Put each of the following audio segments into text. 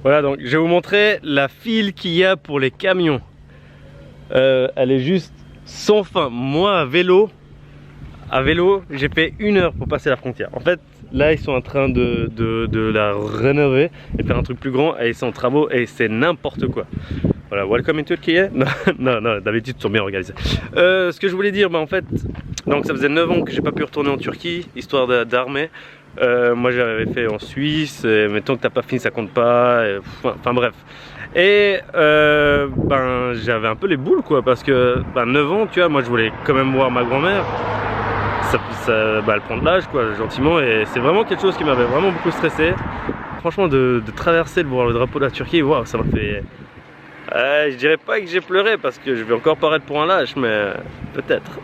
Voilà, donc je vais vous montrer la file qu'il y a pour les camions. Elle est juste sans fin. Moi à vélo j'ai fait 1 heure pour passer la frontière. En fait là ils sont en train de la rénover et faire un truc plus grand et ils sont en travaux et c'est n'importe quoi. Voilà, welcome in Turkey. Non, d'habitude ils sont bien organisés. Ce que je voulais dire, en fait, donc ça faisait 9 ans que j'ai pas pu retourner en Turquie, histoire d'armer. Moi j'avais fait en Suisse, mais tant que t'as pas fini ça compte pas, enfin bref. Et j'avais un peu les boules quoi, parce que 9 ans, tu vois, moi je voulais quand même voir ma grand-mère. Elle prend de l'âge quoi, gentiment, et c'est vraiment quelque chose qui m'avait vraiment beaucoup stressé. Franchement de traverser, de voir le drapeau de la Turquie, waouh, ça m'a fait... je dirais pas que j'ai pleuré parce que je vais encore paraître pour un lâche, mais peut-être.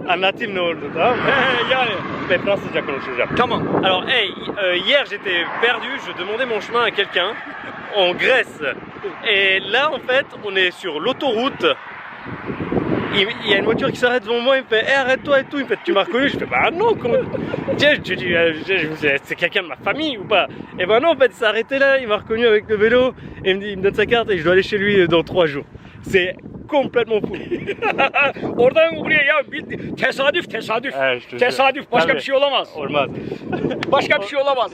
Anlatayım ne oldu, tamam mı? Yani ben Fransızca konuşacağım. Tamam. Alors hier j'étais perdu, je demandais mon chemin à quelqu'un en Grèce. Et là en fait on est sur l'autoroute. Il y a une voiture qui s'arrête devant moi, il me fait hey, arrête-toi et tout, il me fait tu m'as reconnu, je fais bah non, comment... Tiens, je dis c'est quelqu'un de ma famille ou pas? Et ben non en fait il s'est arrêté là, il m'a reconnu avec le vélo et il me donne sa carte et je dois aller chez lui dans 3 jours. C'est complètement fou. Oradan buraya ya tesadüf. Tesadüf başka bir şey olamaz. Olmaz. Başka bir şey olamaz.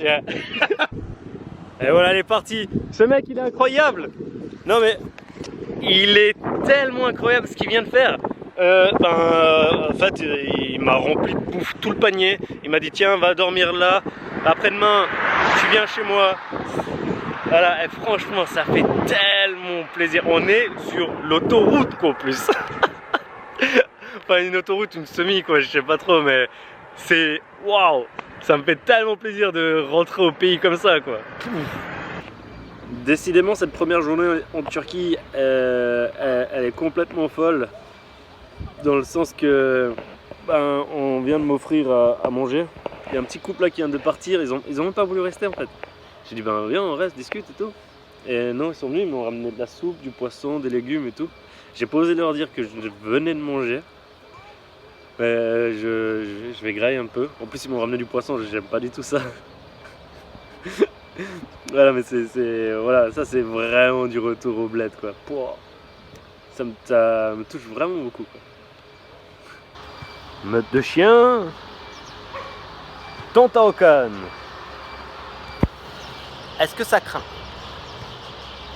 Et voilà, elle est partie. Ce mec il est incroyable. Non mais il est tellement incroyable ce qu'il vient de faire. En fait il m'a rempli de bouffe tout le panier. Il m'a dit tiens va dormir là, après-demain tu viens chez moi. Voilà, et franchement ça fait tellement plaisir. On est sur l'autoroute quoi en plus. Enfin une autoroute, une semi quoi, je sais pas trop, mais c'est waouh. Ça me fait tellement plaisir de rentrer au pays comme ça quoi. Décidément cette première journée en Turquie elle est complètement folle. Dans le sens que on vient de m'offrir à manger. Il y a un petit couple là qui vient de partir, ils ont même pas voulu rester en fait. J'ai dit viens on reste, discute et tout. Et non ils sont venus, ils m'ont ramené de la soupe, du poisson, des légumes et tout. J'ai pas osé leur dire que je venais de manger. Mais je vais grailler un peu. En plus ils m'ont ramené du poisson, j'aime pas du tout ça. Voilà mais voilà, ça c'est vraiment du retour au bled quoi. Ça me touche vraiment beaucoup quoi. Meute de chien. Tanta Okan. Est-ce que ça craint?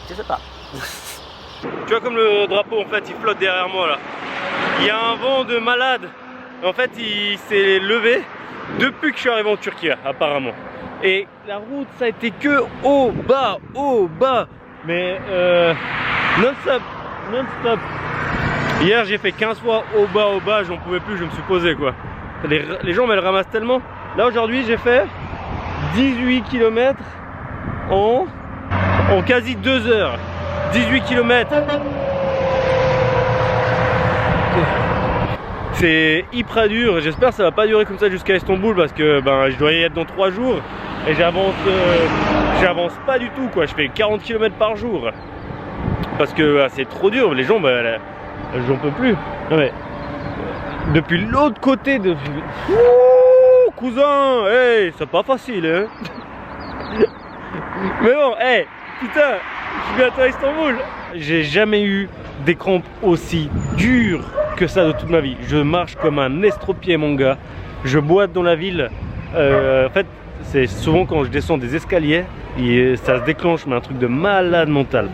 Je sais pas. Tu vois comme le drapeau en fait il flotte derrière moi là. Il y a un vent de malade. En fait il s'est levé depuis que je suis arrivé en Turquie là, apparemment. Et la route ça a été que haut, bas. Mais non-stop. Hier j'ai fait 15 fois au bas, j'en pouvais plus, je me suis posé quoi. Les gens me le ramassent tellement. Là aujourd'hui j'ai fait 18 km en quasi 2 heures. 18 km. C'est hyper dur, j'espère que ça va pas durer comme ça jusqu'à Istanbul parce que je dois y être dans 3 jours et j'avance pas du tout quoi, je fais 40 km par jour parce que c'est trop dur, les jambes j'en peux plus. Non, mais, depuis l'autre côté de... Ouh, cousin, hey, c'est pas facile hein. Mais bon, hey, putain, je suis bientôt à Istanbul. J'ai jamais eu des crampes aussi dures que ça de toute ma vie. Je marche comme un estropié mon gars. Je boite dans la ville. En fait, c'est souvent quand je descends des escaliers et ça se déclenche, mais un truc de malade mental.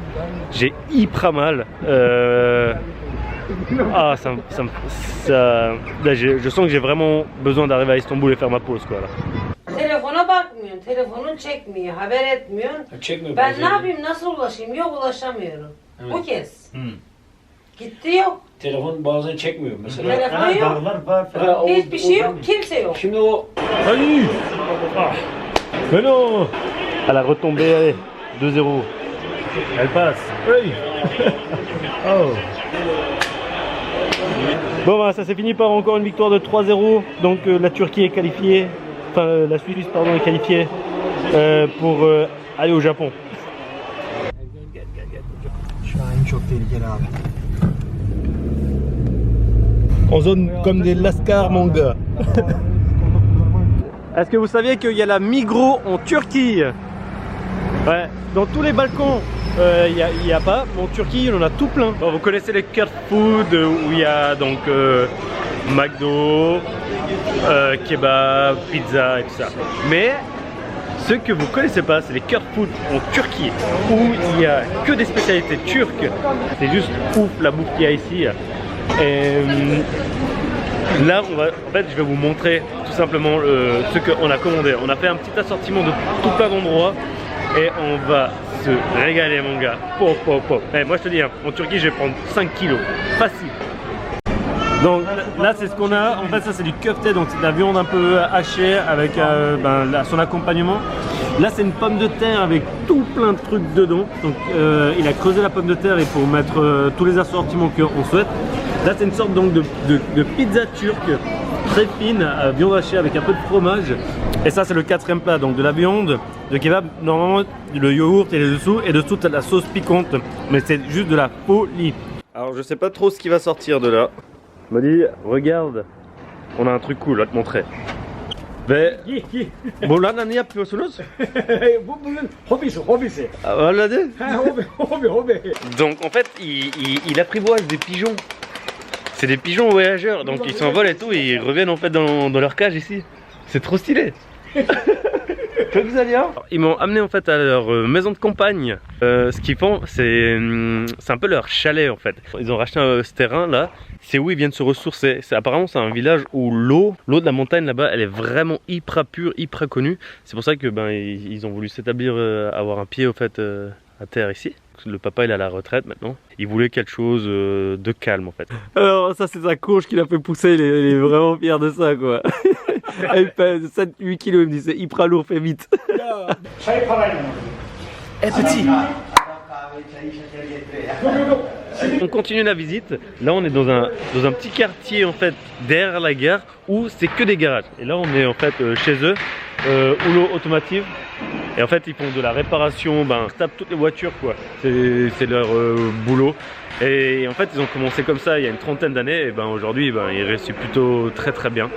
J'ai hyper mal. Là, je sens que j'ai vraiment besoin d'arriver à Istanbul et faire ma pause quoi là. Telefona bakmıyorsun, telefonun çekmiyor, haber etmiyorsun. Çekmiyor. Ben ne yapayım, nasıl ulaşayım? Yok ulaşamıyorum. Evet. Bu kez. Gitti yok. Telefon bazen çekmiyor mesela. Telefon yok. Ha, Hiçbir şey yok, kimse yok. Şimdi o... Salut. Mais non. Elle a retombé, allez, 2-0. Elle passe. Oui. Oh. Bon ça s'est fini par encore une victoire de 3-0. Donc la Turquie est qualifiée. Enfin la Suisse pardon est qualifiée pour aller au Japon. Şahin çok tehlikeli abi. En zone comme des lascars mon gars. Est-ce que vous saviez qu'il y a la Migros en Turquie? Ouais, dans tous les balcons, il n'y a pas. Mais en Turquie, on en a tout plein. Bon, vous connaissez les Kurt Food où il y a donc McDo, kebab, pizza et tout ça. Mais ce que vous connaissez pas, c'est les Kurt Food en Turquie où il n'y a que des spécialités turques. C'est juste ouf la bouffe qu'il y a ici. Et là, en fait, je vais vous montrer tout simplement ce qu'on a commandé. On a fait un petit assortiment de tout plein d'endroits et on va se régaler, mon gars. Pop, pop, pop. Eh, moi, je te dis, hein, en Turquie, je vais prendre 5 kilos. Facile. Donc là, c'est ce qu'on a. En fait, ça, c'est du köfte, donc c'est de la viande un peu hachée avec son accompagnement. Là, c'est une pomme de terre avec tout plein de trucs dedans. Donc, il a creusé la pomme de terre et pour mettre tous les assortiments qu'on souhaite. Là, c'est une sorte donc de pizza turque très fine, viande hachée avec un peu de fromage. Et ça, c'est le quatrième plat, donc de la viande, de kebab. Normalement, le yaourt il est dessous et dessous, tu as de la sauce piquante. Mais c'est juste de la folie. Alors, je sais pas trop ce qui va sortir de là. Il m'a dit, regarde, on a un truc cool à te montrer. Ve buradan ne yapıyorsunuz? Bu bugün hobisi. Ah, voilà. Hobi. Donc en fait, il apprivoise des pigeons. C'est des pigeons voyageurs, donc ils s'envolent et tout, et ils reviennent en fait dans leur cage ici. C'est trop stylé. Vous allez bien. Ils m'ont amené en fait à leur maison de campagne. Ce qu'ils font, c'est un peu leur chalet en fait. Ils ont racheté ce terrain là. C'est où ils viennent se ressourcer. Apparemment c'est un village où l'eau de la montagne là-bas, elle est vraiment hyper pure, hyper connue. C'est pour ça que ils ont voulu s'établir, avoir un pied au fait à terre ici. Le papa il est à la retraite maintenant. Il voulait quelque chose de calme en fait. Alors ça c'est sa courge qui l'a fait pousser. Il est vraiment fier de ça quoi. Elle pèse 7-8 kilos, il me dit c'est hyper lourd, fais vite. Eh petit. On continue la visite. Là on est dans un petit quartier en fait derrière la gare où c'est que des garages. Et là on est en fait chez eux, rouleau automatique. Et en fait ils font de la réparation, ils tapent toutes les voitures quoi. C'est leur boulot. Et en fait ils ont commencé comme ça il y a une trentaine d'années. Et aujourd'hui ils réussissent plutôt très bien.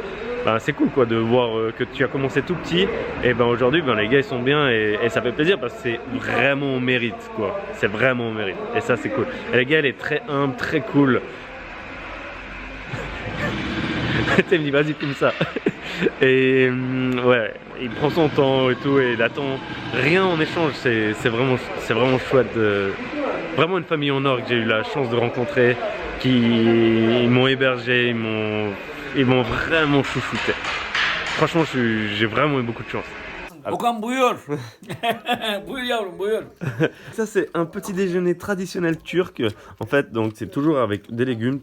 C'est cool quoi de voir que tu as commencé tout petit et aujourd'hui les gars ils sont bien et ça fait plaisir parce que c'est vraiment au mérite quoi. C'est vraiment au mérite et ça c'est cool. Et les gars elle est très humble, très cool. Tu me dis vas-y filme ça. Et ouais, il prend son temps et tout et il attend rien en échange. C'est vraiment chouette. Vraiment une famille en or que j'ai eu la chance de rencontrer, ils m'ont hébergé, ils m'ont vraiment chouchouté. Franchement, j'ai vraiment eu beaucoup de chance. Okan buyur. Buyur yavrum buyur. Ça c'est un petit déjeuner traditionnel turc. En fait, donc c'est toujours avec des légumes,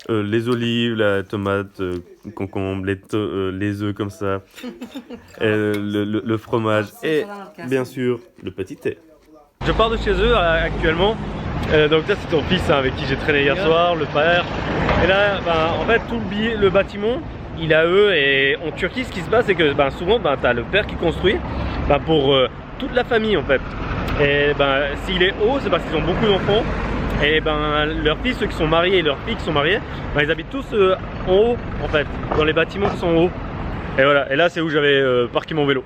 les olives, la tomate, concombre, les œufs comme ça, le fromage et bien sûr le petit thé. Je pars de chez eux actuellement. Donc là c'est ton fils avec qui j'ai traîné hier soir, le père. Et là en fait tout le bâtiment il a eux et en Turquie ce qui se passe c'est que souvent tu as le père qui construit pour toute la famille en fait. Et s'il est haut c'est parce qu'ils ont beaucoup d'enfants. Et leurs fils, ceux qui sont mariés et leurs filles qui sont mariées, ils habitent tous en haut en fait, dans les bâtiments qui sont en haut. Et voilà, et là c'est où j'avais parqué mon vélo.